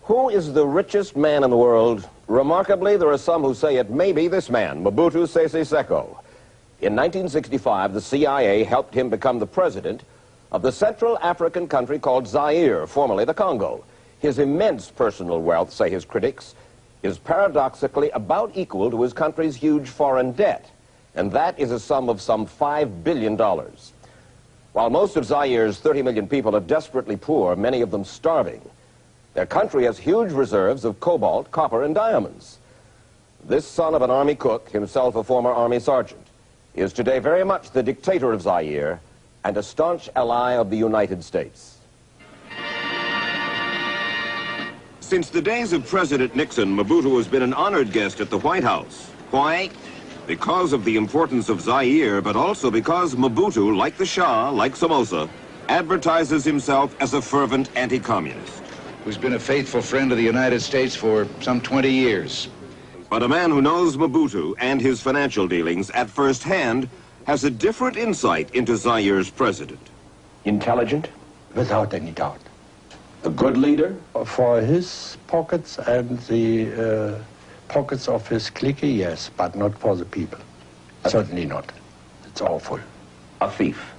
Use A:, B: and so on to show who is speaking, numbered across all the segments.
A: Who is the richest man in the world? Remarkably, there are some who say it may be this man, Mobutu Sese Seko. In 1965, the CIA helped him become the president of the Central African country called Zaire, formerly the Congo. His immense personal wealth, say his critics, is paradoxically about equal to his country's huge foreign debt, and that is a sum of some $5 billion. While most of Zaire's 30 million people are desperately poor, many of them starving, their country has huge reserves of cobalt, copper, and diamonds. This son of an army cook, himself a former army sergeant, is today very much the dictator of Zaire and a staunch ally of the United States. Since the days of President Nixon, Mobutu has been an honored guest at the White House. Why? Because of the importance of Zaire, but also because Mobutu, like the Shah, like Somoza, advertises himself as a fervent anti-communist.
B: Who's been a faithful friend of the United States for some 20 years.
A: But a man who knows Mobutu and his financial dealings at first hand has a different insight into Zaire's president.
C: Intelligent?
D: Without any doubt.
C: A good leader?
D: For his pockets and the pockets of his clique, yes, but not for the people. Certainly not. It's awful.
C: A thief?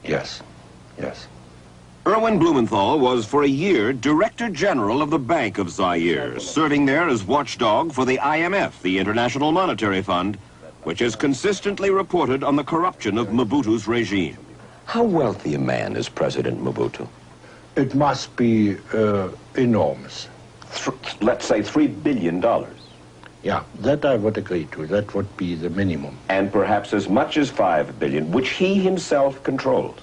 D: Yes, yes.
A: Erwin Blumenthal was for a year Director General of the Bank of Zaire, serving there as watchdog for the IMF, the International Monetary Fund, which has consistently reported on the corruption of Mobutu's regime.
C: How wealthy a man is President Mobutu?
D: It must be enormous.
C: Let's say $3 billion.
D: Yeah, that I would agree to. That would be the minimum.
C: And perhaps as much as $5 billion, which he himself controls.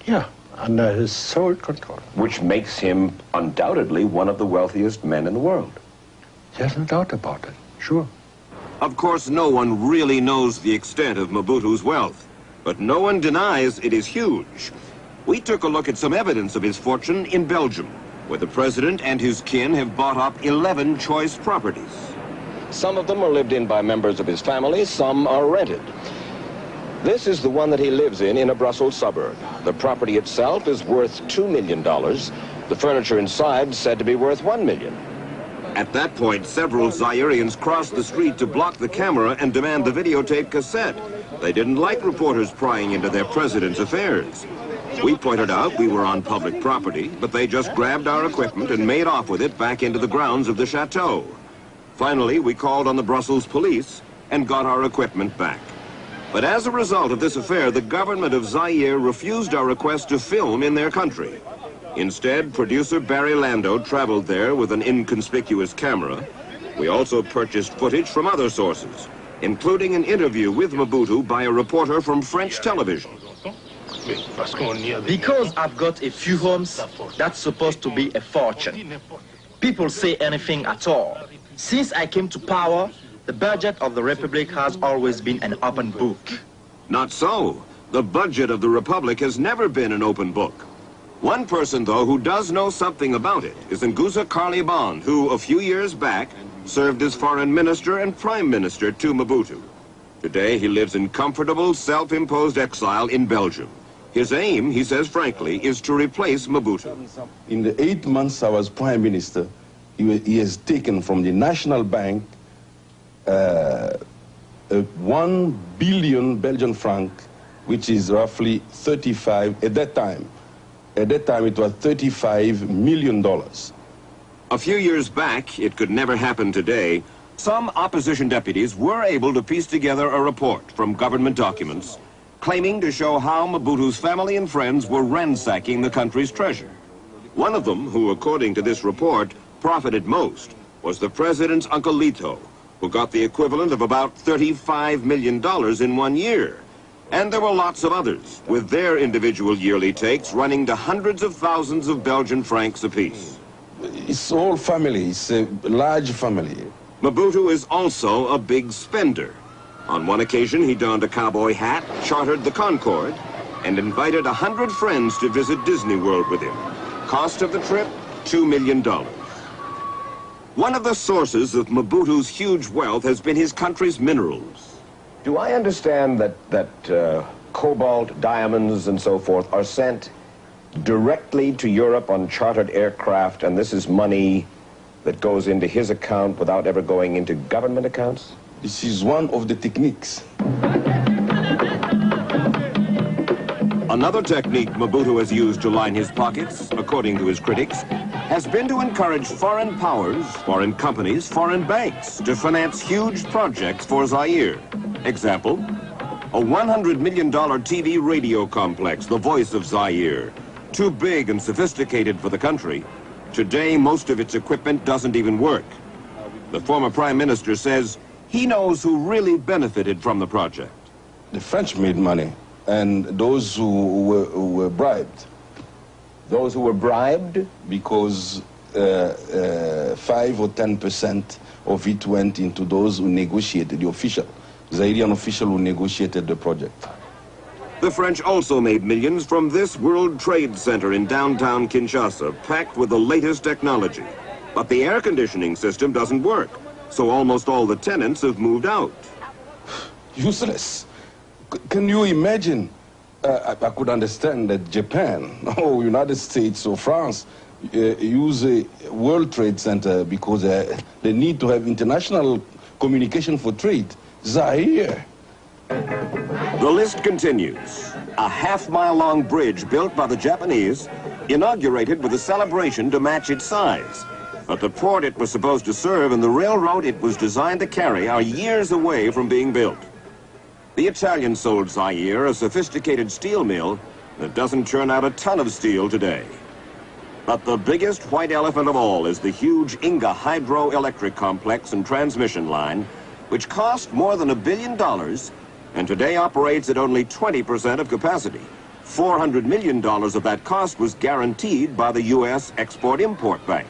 D: Yeah, under his sole control.
C: Which makes him undoubtedly one of the wealthiest men in the world.
D: There's no doubt about it, sure.
A: Of course, no one really knows the extent of Mobutu's wealth, but no one denies it is huge. We took a look at some evidence of his fortune in Belgium, where the president and his kin have bought up 11 choice properties. Some of them are lived in by members of his family, some are rented. This is the one that he lives in a Brussels suburb. The property itself is worth $2 million. The furniture inside said to be worth $1 million. At that point, several Zaireans crossed the street to block the camera and demand the videotape cassette. They didn't like reporters prying into their president's affairs. We pointed out we were on public property, but they just grabbed our equipment and made off with it back into the grounds of the chateau. Finally, we called on the Brussels police and got our equipment back. But as a result of this affair, the government of Zaire refused our request to film in their country. Instead, producer Barry Lando traveled there with an inconspicuous camera. We also purchased footage from other sources, including an interview with Mobutu by a reporter from French television.
E: Because I've got a few homes, that's supposed to be a fortune. People say anything at all. Since I came to power, the budget of the Republic has always been an open book.
A: Not so. The budget of the Republic has never been an open book. One person, though, who does know something about it is Nguza Carliban, who, a few years back, served as foreign minister and prime minister to Mobutu. Today, he lives in comfortable, self-imposed exile in Belgium. His aim, he says frankly, is to replace Mobutu.
F: In the 8 months I was prime minister, he has taken from the National Bank 1 billion Belgian franc, which is roughly 35 at that time. At that time, it was $35 million.
A: A few years back, it could never happen today, some opposition deputies were able to piece together a report from government documents claiming to show how Mobutu's family and friends were ransacking the country's treasure. One of them, who according to this report profited most, was the president's Uncle Lito, who got the equivalent of about $35 million in 1 year. And there were lots of others, with their individual yearly takes running to hundreds of thousands of Belgian francs apiece.
F: It's all family, it's a large family.
A: Mobutu is also a big spender. On one occasion, he donned a cowboy hat, chartered the Concorde, and invited 100 friends to visit Disney World with him. Cost of the trip, $2 million. One of the sources of Mobutu's huge wealth has been his country's minerals.
C: Do I understand that cobalt, diamonds, and so forth are sent directly to Europe on chartered aircraft, and this is money that goes into his account without ever going into government accounts?
F: This is one of the techniques.
A: Another technique Mobutu has used to line his pockets, according to his critics, has been to encourage foreign powers, foreign companies, foreign banks to finance huge projects for Zaire. Example, a $100 million TV radio complex, the voice of Zaire. Too big and sophisticated for the country. Today, most of its equipment doesn't even work. The former prime minister says he knows who really benefited from the project.
F: The French made money, and those who were bribed.
C: Those who were bribed?
F: Because 5 or 10% of it went into those who negotiated, the official, Zairian official who negotiated the project.
A: The French also made millions from this World Trade Center in downtown Kinshasa, packed with the latest technology. But the air conditioning system doesn't work, so almost all the tenants have moved out.
F: Useless. Can you imagine? I could understand that Japan or United States or France use a World Trade Center because they need to have international communication for trade. Zaire.
A: The list continues. A half-mile-long bridge built by the Japanese, inaugurated with a celebration to match its size. But the port it was supposed to serve and the railroad it was designed to carry are years away from being built. The Italians sold Zaire a sophisticated steel mill that doesn't churn out a ton of steel today. But the biggest white elephant of all is the huge Inga hydroelectric complex and transmission line, which cost more than $1 billion and today operates at only 20% of capacity. $400 million of that cost was guaranteed by the U.S. Export-Import Bank.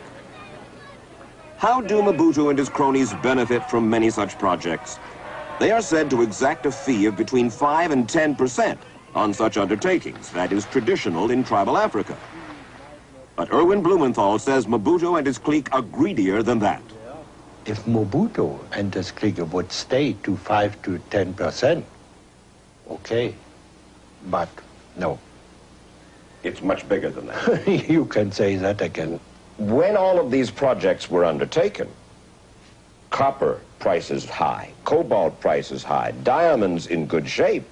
A: How do Mobutu and his cronies benefit from many such projects? They are said to exact a fee of between 5 and 10% on such undertakings. That is traditional in tribal Africa. But Erwin Blumenthal says Mobutu and his clique are greedier than that.
D: If Mobutu and his clique would stay to 5 to 10%, okay, but no.
C: It's much bigger than that.
D: You can say that again.
C: When all of these projects were undertaken, copper prices high, cobalt prices high, diamonds in good shape.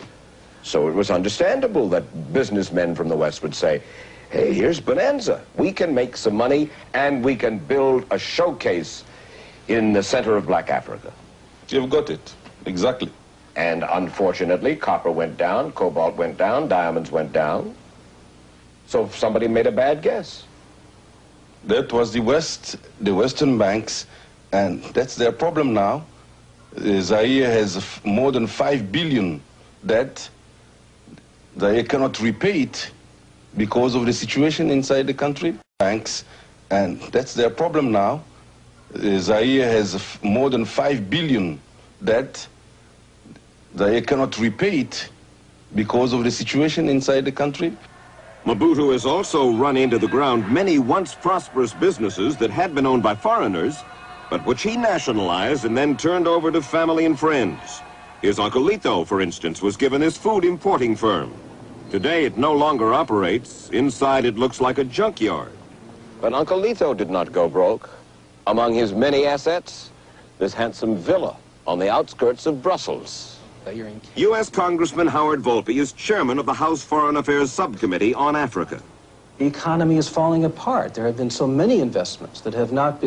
C: So it was understandable that businessmen from the West would say, hey, here's Bonanza. We can make some money and we can build a showcase in the center of Black Africa.
F: You've got it, exactly.
C: And unfortunately, copper went down, cobalt went down, diamonds went down. So somebody made a bad guess.
F: That was the West, the Western banks, and that's their problem now. Zaire has more than 5 billion debt. Zaire cannot repay it because of the situation inside the country. Banks, and that's their problem now. Zaire has more than 5 billion debt. Zaire cannot repay it because of the situation inside the country.
A: Mobutu has also run into the ground many once prosperous businesses that had been owned by foreigners, but which he nationalized and then turned over to family and friends. His Uncle Lito, for instance, was given his food importing firm. Today it no longer operates. Inside it looks like a junkyard.
C: But Uncle Lito did not go broke. Among his many assets, this handsome villa on the outskirts of Brussels.
A: U.S. Congressman Howard Volpe is chairman of the House Foreign Affairs Subcommittee on Africa.
G: The economy is falling apart. There have been so many investments that have not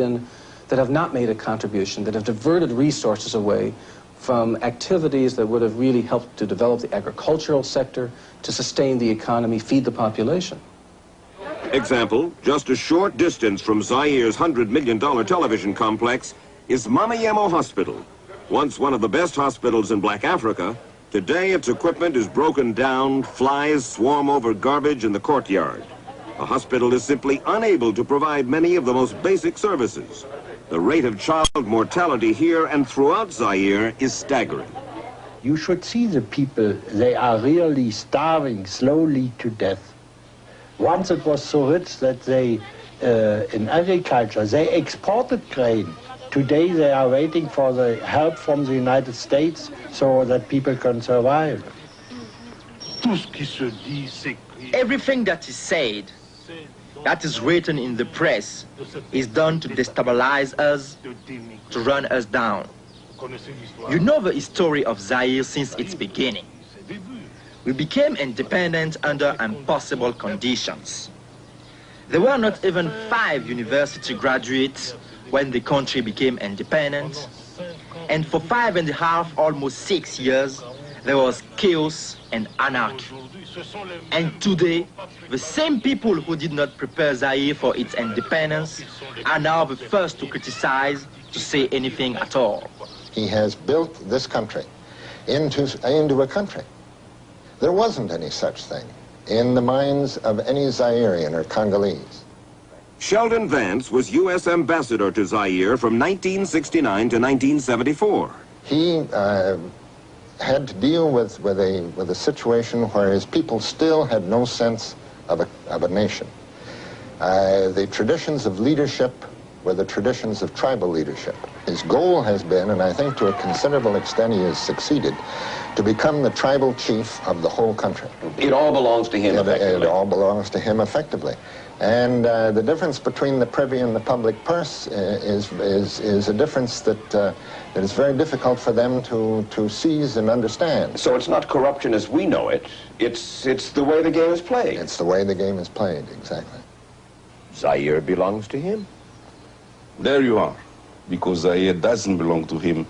G: made a contribution, that have diverted resources away from activities that would have really helped to develop the agricultural sector, to sustain the economy, feed the population.
A: Example, just a short distance from Zaire's $100 million television complex is Mamayemo Hospital. Once one of the best hospitals in Black Africa, today its equipment is broken down, flies swarm over garbage in the courtyard. The hospital is simply unable to provide many of the most basic services. The rate of child mortality here and throughout Zaire is staggering.
D: You should see the people, they are really starving slowly to death. Once it was so rich that they, in agriculture, they exported grain. Today they are waiting for the help from the United States so that people can survive.
H: Tout ce qui se dit, s'écrit
E: Everything that is said, that is written in the press, is done to destabilize us, to run us down. You know the history of Zaire since its beginning. We became independent under impossible conditions. There were not even 5 university graduates when the country became independent. And for 5.5, almost 6 years, there was chaos and anarchy. And today, the same people who did not prepare Zaire for its independence are now the first to criticize, to say anything at all.
H: He has built this country into a country. There wasn't any such thing in the minds of any Zairean or Congolese.
A: Sheldon Vance was U.S. ambassador to Zaire from 1969 to 1974.
H: He had to deal with a situation where his people still had no sense of a nation. The traditions of leadership were the traditions of tribal leadership. His goal has been, and I think to a considerable extent he has succeeded, to become the tribal chief of the whole country.
C: It all belongs to him effectively.
H: It all belongs to him effectively. And the difference between the privy and the public purse is a difference that is very difficult for them to seize and understand.
C: So it's not corruption as we know it, it's the way the game is played.
H: It's the way the game is played, exactly.
C: Zaire belongs to him.
F: There you are. Because Zaire doesn't belong to him.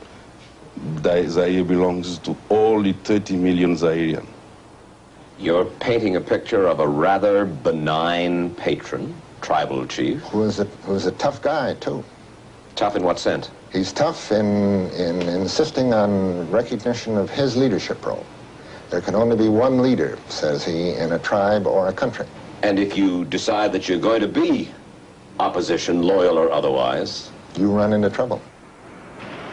F: Zaire belongs to all the 30 million Zairians.
C: You're painting a picture of a rather benign patron, tribal chief.
H: Who's a tough guy, too.
C: Tough in what sense?
H: He's tough in insisting on recognition of his leadership role. There can only be one leader, says he, in a tribe or a country.
C: And if you decide that you're going to be opposition, loyal or otherwise,
H: you run into trouble.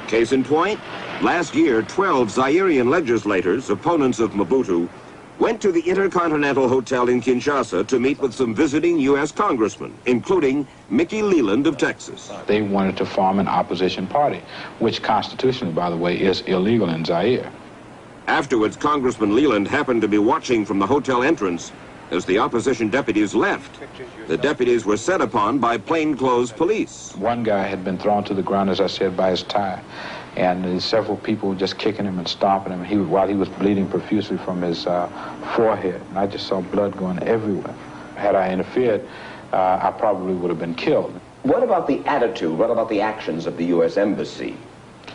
A: Case in point, last year, 12 Zairean legislators, opponents of Mobutu, went to the Intercontinental Hotel in Kinshasa to meet with some visiting U.S. congressmen, including Mickey Leland of Texas.
I: They wanted to form an opposition party, which constitutionally, by the way, is illegal in Zaire.
A: Afterwards, Congressman Leland happened to be watching from the hotel entrance as the opposition deputies left. The deputies were set upon by plainclothes police.
I: One guy had been thrown to the ground, as I said, by his tie. And several people were just kicking him and stomping him while he was bleeding profusely from his forehead. And I just saw blood going everywhere. Had I interfered, I probably would have been killed.
C: What about the attitude, what about the actions of the U.S. Embassy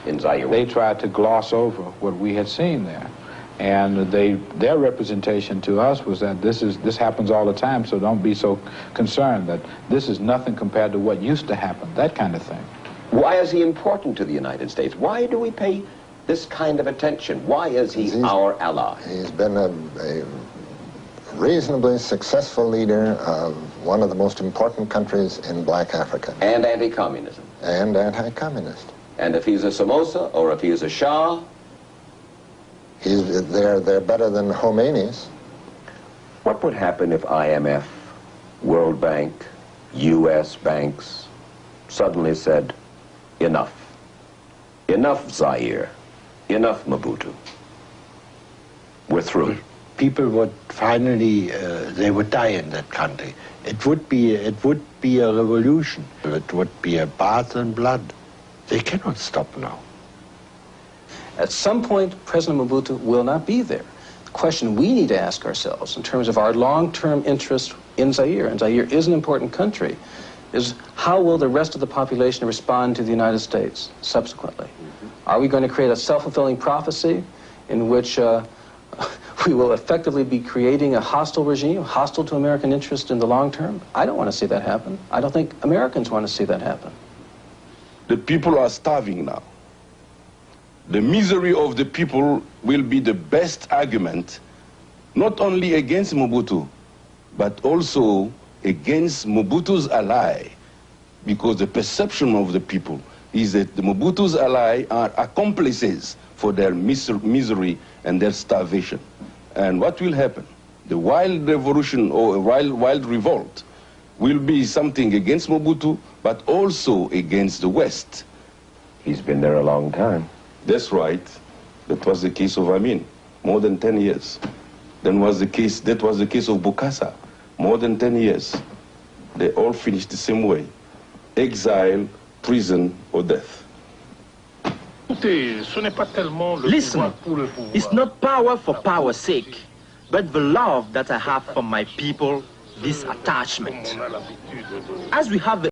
C: in Zaire?
I: They tried to gloss over what we had seen there. And their representation to us was that this happens all the time, so don't be so concerned, that this is nothing compared to what used to happen, that kind of thing.
C: Why is he important to the United States? Why do we pay this kind of attention? Why is he our ally?
H: He's been a reasonably successful leader of one of the most important countries in black Africa.
C: And anti-communism.
H: And anti-communist.
C: And if he's a Somoza or if he's a Shah,
H: they're better than Khomeini's.
C: What would happen if IMF, World Bank, U.S. banks suddenly said, enough. Enough Zaire. Enough Mobutu. We're through.
D: People would finally, they would die in that country. It would be a revolution. It would be a bath in blood. They cannot stop now.
G: At some point, President Mobutu will not be there. The question we need to ask ourselves in terms of our long-term interest in Zaire, and Zaire is an important country, is how will the rest of the population respond to the United States subsequently? Are we going to create a self-fulfilling prophecy in which we will effectively be creating a hostile regime, hostile to American interest in the long term? I don't want to see that happen. I don't think Americans want to see that happen.
F: The people are starving now. The misery of the people will be the best argument, not only against Mobutu, but also against Mobutu's ally, because the perception of the people is that the Mobutu's ally are accomplices for their misery and their starvation. And what will happen? The wild revolution or wild revolt will be something against Mobutu, but also against the West.
C: He's been there a long time.
F: That's right. That was the case of Amin, more than 10 years. Then was the case, that was the case of Bokassa. More than 10 years. They all finished the same way. Exile, prison, or death.
E: Listen, it's not power for power's sake, but the love that I have for my people, this attachment. As we have the